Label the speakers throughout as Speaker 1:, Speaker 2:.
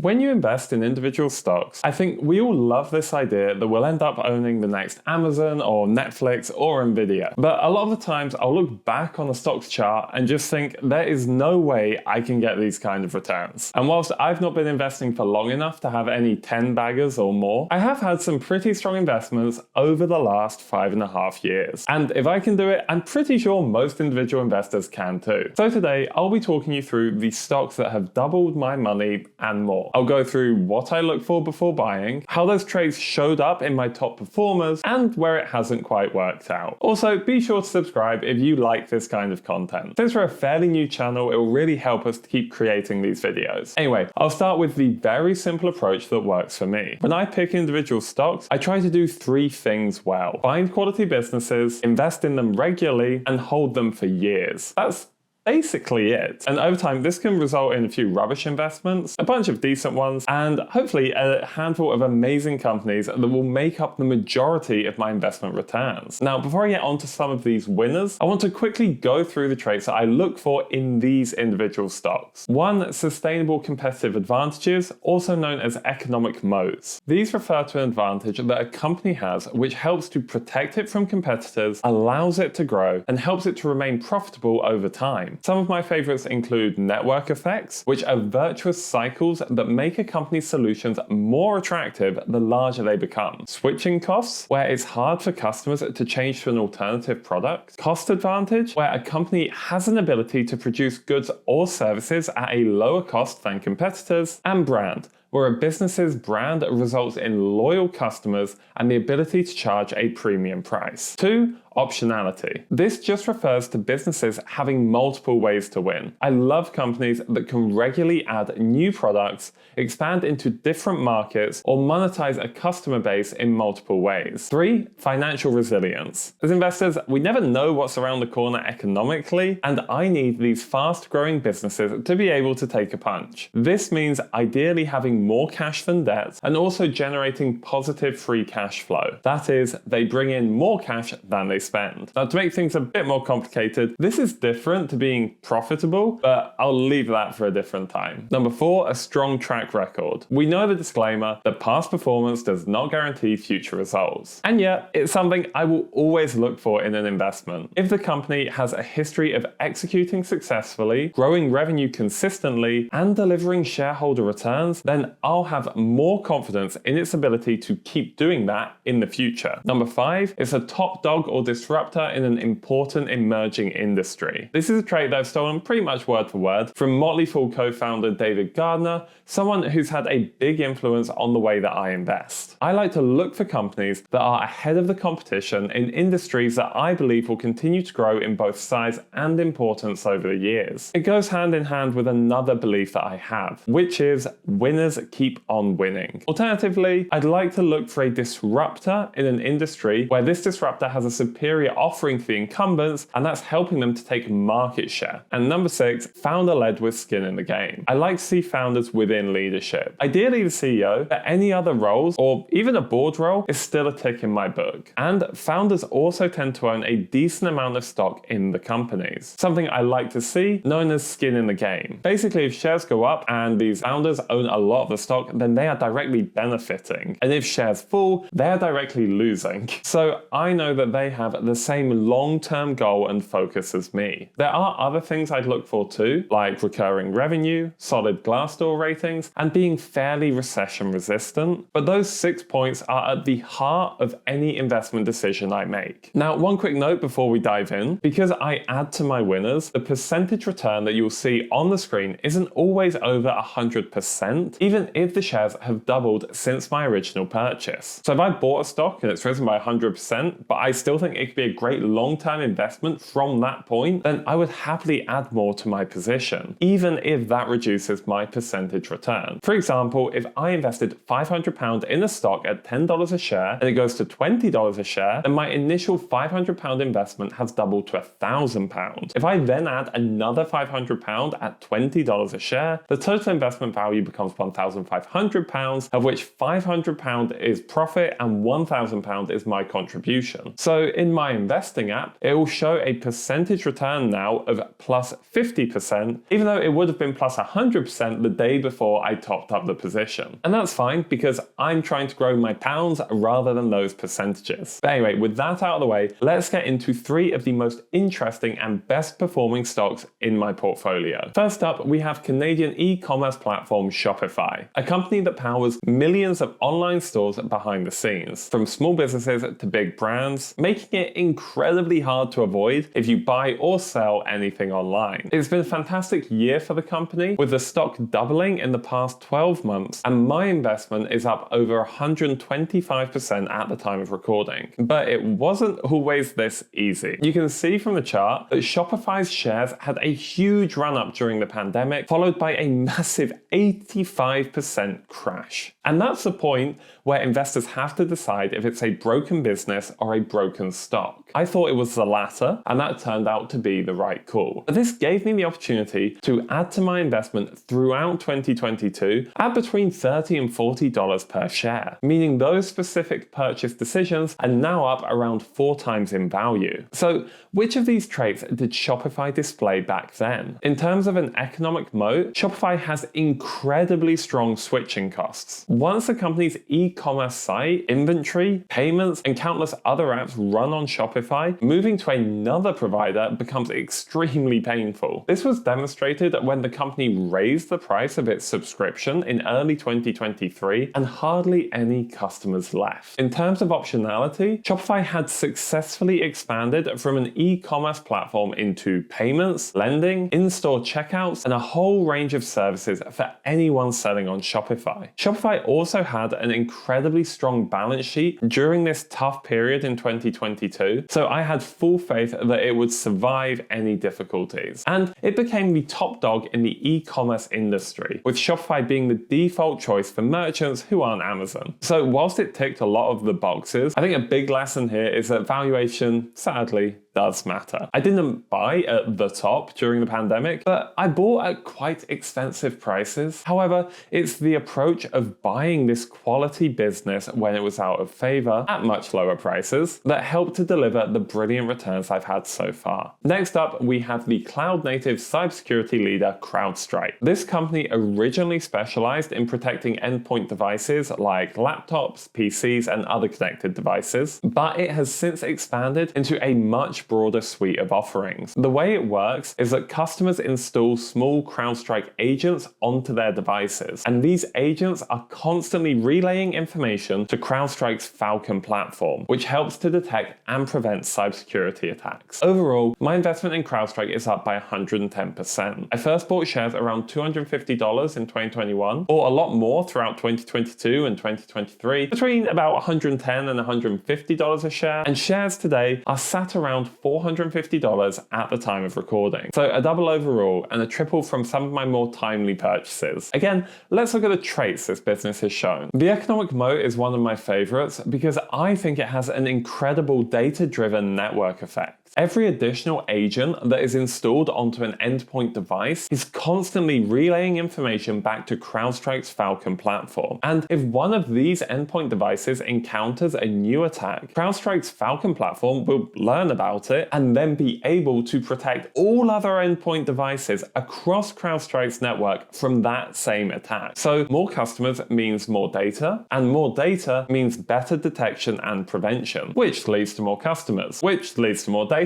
Speaker 1: When you invest in individual stocks, I think we all love this idea that we'll end up owning the next Amazon or Netflix or Nvidia. But a lot of the times I'll look back on the stocks chart and just think there is no way I can get these kind of returns. And whilst I've not been investing for long enough to have any 10 baggers or more, I have had some pretty strong investments over the last 5.5 years. And if I can do it, I'm pretty sure most individual investors can too. So today I'll be talking you through the stocks that have doubled my money and more. I'll go through what I look for before buying, how those trades showed up in my top performers, and where it hasn't quite worked out. Also, be sure to subscribe if you like this kind of content. Since we're a fairly new channel, it will really help us to keep creating these videos. Anyway, I'll start with the very simple approach that works for me. When I pick individual stocks, I try to do 3 things well: find quality businesses, invest in them regularly, and hold them for years. That's basically it. And over time, this can result in a few rubbish investments, a bunch of decent ones, and hopefully a handful of amazing companies that will make up the majority of my investment returns. Now, before I get onto some of these winners, I want to quickly go through the traits that I look for in these individual stocks. 1, sustainable competitive advantages, also known as economic moats. These refer to an advantage that a company has which helps to protect it from competitors, allows it to grow, and helps it to remain profitable over time. Some of my favorites include network effects, which are virtuous cycles that make a company's solutions more attractive the larger they become. Switching costs, where it's hard for customers to change to an alternative product. Cost advantage, where a company has an ability to produce goods or services at a lower cost than competitors. And brand, where a business's brand results in loyal customers and the ability to charge a premium price. 2, optionality. This just refers to businesses having multiple ways to win. I love companies that can regularly add new products, expand into different markets, or monetize a customer base in multiple ways. 3, financial resilience. As investors, we never know what's around the corner economically, and I need these fast-growing businesses to be able to take a punch. This means ideally having more cash than debt and also generating positive free cash flow. That is, they bring in more cash than they spend. Now, to make things a bit more complicated, this is different to being profitable, but I'll leave that for a different time. Number 4, a strong track record. We know the disclaimer that past performance does not guarantee future results. And yet, it's something I will always look for in an investment. If the company has a history of executing successfully, growing revenue consistently, and delivering shareholder returns, then I'll have more confidence in its ability to keep doing that in the future. Number 5, it's a top dog or disruptor in an important emerging industry. This is a trait that I've stolen pretty much word for word from Motley Fool co-founder David Gardner, someone who's had a big influence on the way that I invest. I like to look for companies that are ahead of the competition in industries that I believe will continue to grow in both size and importance over the years. It goes hand in hand with another belief that I have, which is winners keep on winning. Alternatively, I'd like to look for a disruptor in an industry where this disruptor has a superior offering for the incumbents, and that's helping them to take market share. And number 6, founder-led with skin in the game. I like to see founders within leadership. Ideally the CEO, but any other roles, or even a board role, is still a tick in my book. And founders also tend to own a decent amount of stock in the companies. Something I like to see, known as skin in the game. Basically, if shares go up and these founders own a lot of the stock, then they are directly benefiting. And if shares fall, they are directly losing. So I know that they have the same long-term goal and focus as me. There are other things I'd look for too, like recurring revenue, solid Glassdoor ratings, and being fairly recession resistant. But those 6 points are at the heart of any investment decision I make. Now, one quick note before we dive in. Because I add to my winners, the percentage return that you'll see on the screen isn't always over 100%, even if the shares have doubled since my original purchase. So if I bought a stock and it's risen by 100%, but I still think it could be a great long-term investment from that point, then I would happily add more to my position, even if that reduces my percentage return. For example, if I invested £500 in a stock at $10 a share and it goes to $20 a share, then my initial £500 investment has doubled to £1,000. If I then add another £500 at $20 a share, the total investment value becomes £1,500, of which £500 is profit and £1,000 is my contribution. So in my investing app, it will show a percentage return now of plus 50%, even though it would have been plus 100% the day before I topped up the position. And that's fine because I'm trying to grow my pounds rather than those percentages. But anyway, with that out of the way, let's get into 3 of the most interesting and best performing stocks in my portfolio. First up, we have Canadian e-commerce platform Shopify, a company that powers millions of online stores behind the scenes, from small businesses to big brands, making it incredibly hard to avoid if you buy or sell anything online. It's been a fantastic year for the company, with the stock doubling in the past 12 months, and my investment is up over 125% at the time of recording. But it wasn't always this easy. You can see from the chart that Shopify's shares had a huge run up during the pandemic, followed by a massive 85% crash. And that's the point where investors have to decide if it's a broken business or a broken stock. I thought it was the latter, and that turned out to be the right call. But this gave me the opportunity to add to my investment throughout 2022 at between $30 and $40 per share, meaning those specific purchase decisions are now up around 4 times in value. So which of these traits did Shopify display back then? In terms of an economic moat, Shopify has incredibly strong switching costs. Once a company's e-commerce site, inventory, payments, and countless other apps run on Shopify, moving to another provider becomes extremely painful. This was demonstrated when the company raised the price of its subscription in early 2023 and hardly any customers left. In terms of optionality, Shopify had successfully expanded from an e-commerce platform into payments, lending, in-store checkouts, and a whole range of services for anyone selling on Shopify. Shopify also had an incredibly strong balance sheet during this tough period in 2022, so I had full faith that it would survive any difficulties. And it became the top dog in the e-commerce industry, with Shopify being the default choice for merchants who aren't Amazon. So whilst it ticked a lot of the boxes, I think a big lesson here is that valuation, sadly, does matter. I didn't buy at the top during the pandemic, but I bought at quite expensive prices. However, it's the approach of buying this quality business when it was out of favor at much lower prices that helped to deliver the brilliant returns I've had so far. Next up, we have the cloud-native cybersecurity leader CrowdStrike. This company originally specialized in protecting endpoint devices like laptops, PCs, and other connected devices, but it has since expanded into a much broader suite of offerings. The way it works is that customers install small CrowdStrike agents onto their devices, and these agents are constantly relaying information to CrowdStrike's Falcon platform, which helps to detect and prevent cybersecurity attacks. Overall, my investment in CrowdStrike is up by 110%. I first bought shares around $250 in 2021, bought a lot more throughout 2022 and 2023, between about $110 and $150 a share, and shares today are sat around $450 at the time of recording. So a double overall and a triple from some of my more timely purchases. Again, let's look at the traits this business has shown. The economic moat is one of my favorites because I think it has an incredible data-driven network effect. Every additional agent that is installed onto an endpoint device is constantly relaying information back to CrowdStrike's Falcon platform. And if one of these endpoint devices encounters a new attack, CrowdStrike's Falcon platform will learn about it and then be able to protect all other endpoint devices across CrowdStrike's network from that same attack. So more customers means more data, and more data means better detection and prevention, which leads to more customers, which leads to more data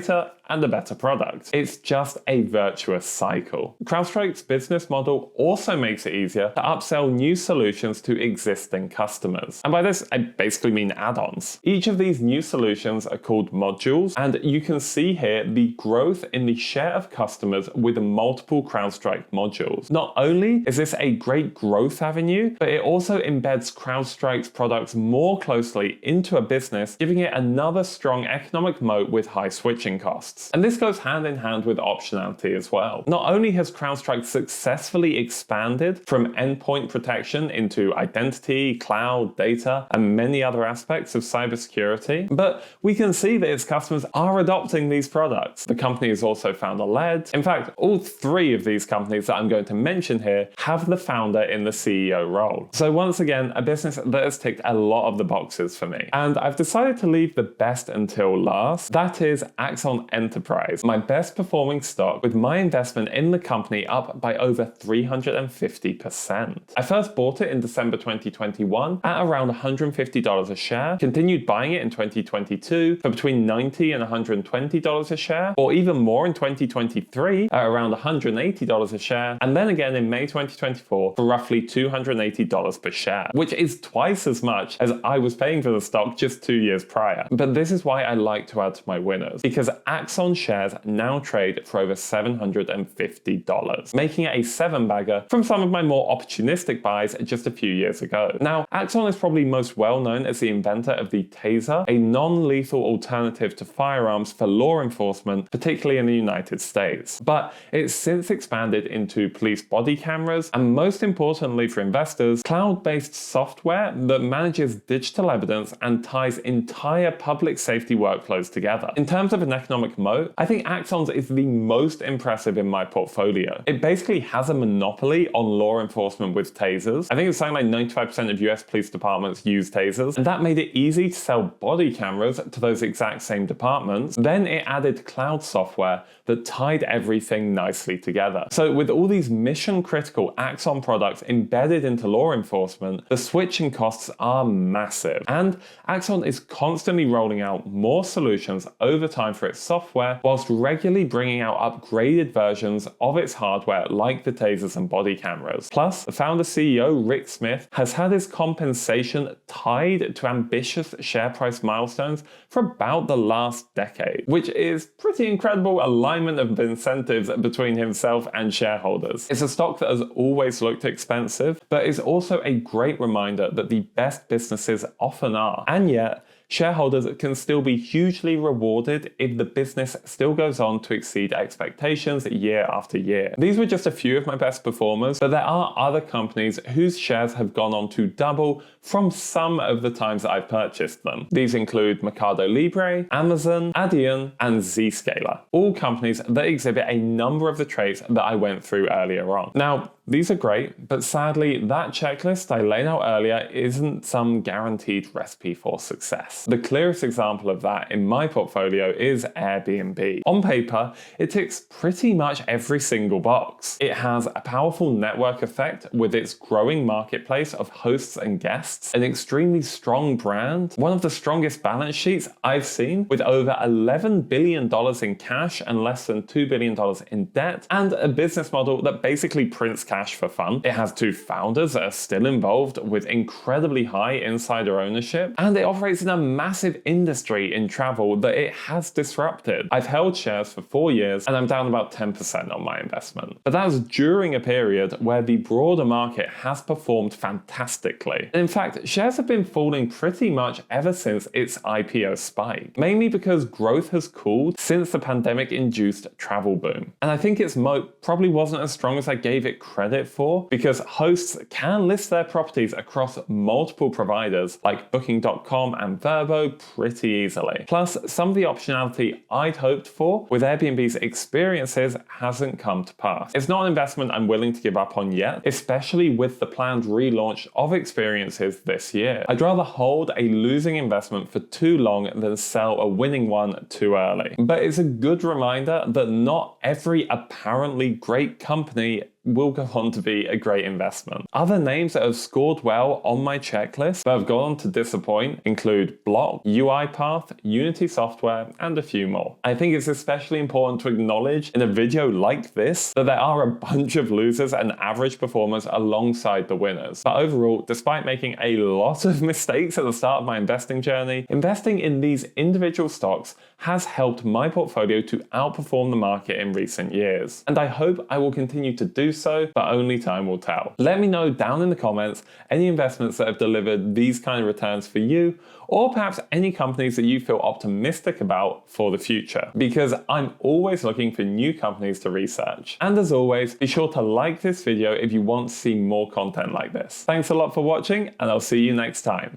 Speaker 1: and a better product. It's just a virtuous cycle. CrowdStrike's business model also makes it easier to upsell new solutions to existing customers. And by this, I basically mean add-ons. Each of these new solutions are called modules, and you can see here the growth in the share of customers with multiple CrowdStrike modules. Not only is this a great growth avenue, but it also embeds CrowdStrike's products more closely into a business, giving it another strong economic moat with high switching switching costs. And this goes hand in hand with optionality as well. Not only has CrowdStrike successfully expanded from endpoint protection into identity, cloud, data, and many other aspects of cybersecurity, but we can see that its customers are adopting these products. The company is also founder-led. In fact, all three of these companies that I'm going to mention here have the founder in the CEO role. So once again, a business that has ticked a lot of the boxes for me. And I've decided to leave the best until last. That is Axon Enterprise, my best performing stock, with my investment in the company up by over 350%. I first bought it in December 2021 at around $150 a share, continued buying it in 2022 for between $90 and $120 a share, or even more in 2023 at around $180 a share, and then again in May 2024 for roughly $280 per share, which is twice as much as I was paying for the stock just 2 years prior. But this is why I like to add to my winners, because Axon shares now trade for over $750, making it a 7-bagger from some of my more opportunistic buys just a few years ago. Now, Axon is probably most well known as the inventor of the Taser, a non-lethal alternative to firearms for law enforcement, particularly in the United States. But it's since expanded into police body cameras, and most importantly for investors, cloud-based software that manages digital evidence and ties entire public safety workflows together. In terms of an economic moat, I think Axon's is the most impressive in my portfolio. It basically has a monopoly on law enforcement with tasers. I think it's something like 95% of US police departments use tasers, and that made it easy to sell body cameras to those exact same departments. Then it added cloud software that tied everything nicely together. So with all these mission-critical Axon products embedded into law enforcement, the switching costs are massive. And Axon is constantly rolling out more solutions over time for its software, whilst regularly bringing out upgraded versions of its hardware like the tasers and body cameras. Plus, the founder CEO Rick Smith has had his compensation tied to ambitious share price milestones for about the last decade, which is pretty incredible alignment of incentives between himself and shareholders. It's a stock that has always looked expensive, but is also a great reminder that the best businesses often are, and yet shareholders can still be hugely rewarded if the business still goes on to exceed expectations year after year. These were just a few of my best performers, but there are other companies whose shares have gone on to double from some of the times that I've purchased them. These include Mercado Libre, Amazon, Adyen, and Zscaler, all companies that exhibit a number of the traits that I went through earlier on. Now, these are great, but sadly, that checklist I laid out earlier isn't some guaranteed recipe for success. The clearest example of that in my portfolio is Airbnb. On paper, it ticks pretty much every single box. It has a powerful network effect with its growing marketplace of hosts and guests, an extremely strong brand, one of the strongest balance sheets I've seen, with over $11 billion in cash and less than $2 billion in debt, and a business model that basically prints cash for fun. It has 2 founders that are still involved with incredibly high insider ownership, and it operates in a massive industry in travel that it has disrupted. I've held shares for 4 years and I'm down about 10% on my investment. But that was during a period where the broader market has performed fantastically. And in fact, shares have been falling pretty much ever since its IPO spike, mainly because growth has cooled since the pandemic-induced travel boom. And I think its moat probably wasn't as strong as I gave it credit for, because hosts can list their properties across multiple providers like Booking.com and Vrbo pretty easily. Plus, some of the optionality I'd hoped for with Airbnb's experiences hasn't come to pass. It's not an investment I'm willing to give up on yet, especially with the planned relaunch of experiences this year. I'd rather hold a losing investment for too long than sell a winning one too early. But it's a good reminder that not every apparently great company will go on to be a great investment. Other names that have scored well on my checklist but have gone on to disappoint include Block, UiPath, Unity Software, and a few more. I think it's especially important to acknowledge in a video like this that there are a bunch of losers and average performers alongside the winners. But overall, despite making a lot of mistakes at the start of my investing journey, investing in these individual stocks has helped my portfolio to outperform the market in recent years. And I hope I will continue to do do so, but only time will tell. Let me know down in the comments any investments that have delivered these kind of returns for you, or perhaps any companies that you feel optimistic about for the future, because I'm always looking for new companies to research. And as always, be sure to like this video if you want to see more content like this. Thanks a lot for watching, and I'll see you next time.